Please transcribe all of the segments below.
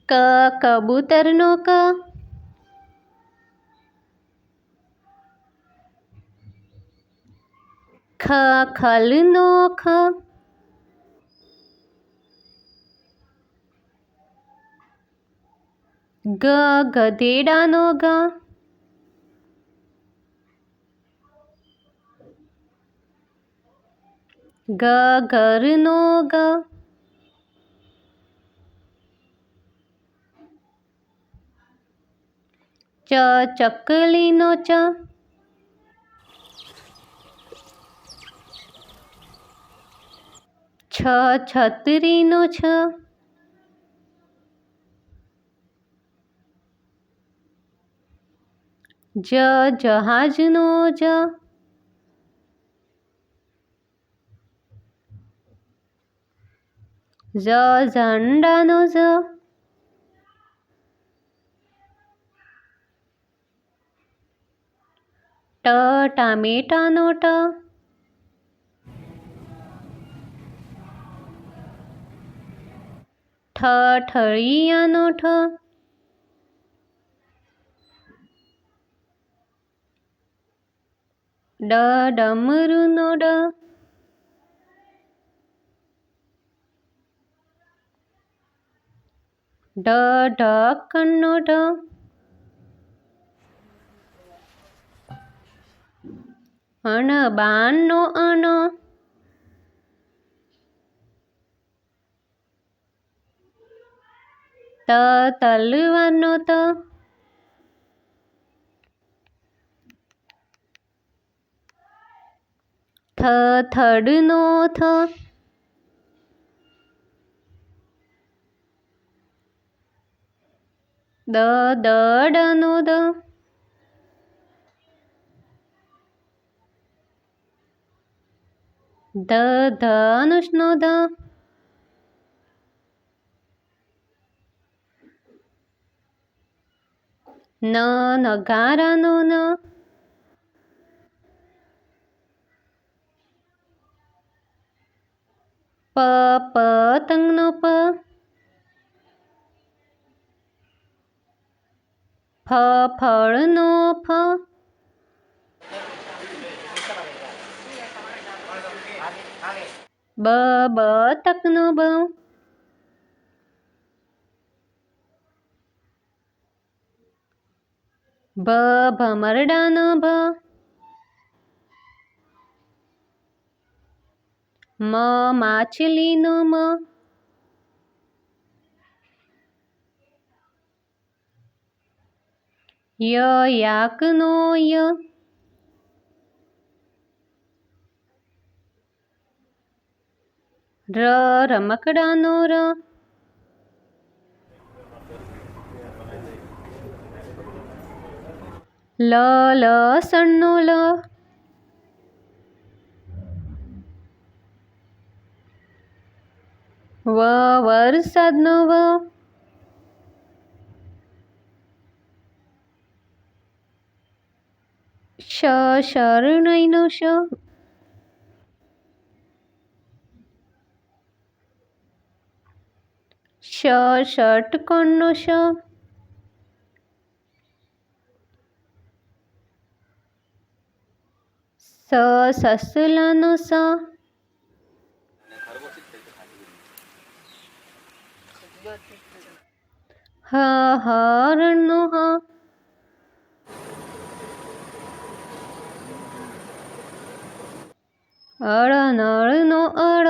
ક કબૂતરનો ક. ખ ખલનો ખ. ગ ગધેડાનો ગ. ગ ઘરનો ગ. ચ ચકલીનો ચ. છ છત્રીનો છ. જ જહાજનો જ. ઝ ઝંડાનો ઝ. ટ ટામેટાનો ટ. ઠ ઠળિયાનો ઠ. ડ ડમરુનો ડ. ઢ ઢક્કણનો ઢ. અણ બાણનો અણ. ત તલવારનો ત. થ થડનો થ. દ દડાનો દ. ધ ધનુષનો ધ. ન નગારાનો ન. પ પતંગનો પ. ફ ફળનો ફ. બ બતકનો બ. ભ ભમરડાનો ભ. મ માછલીનો મ. ય યાકનો ય. ર રમકડાનો ર. લ લસણનો લ. વ વરસાદનો વ. શ શરણાઈનો શ. ષ ષટકોણનો ષ. સ સસલાનો સ. હ હરણનો હ. અળ નળનો અળ.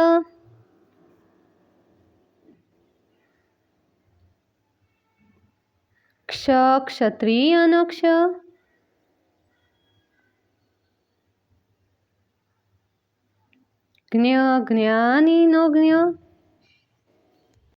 ક્ષ ક્ષત્રિયનો ક્ષ. જ્ઞ જ્ઞાનીનો જ્ઞ.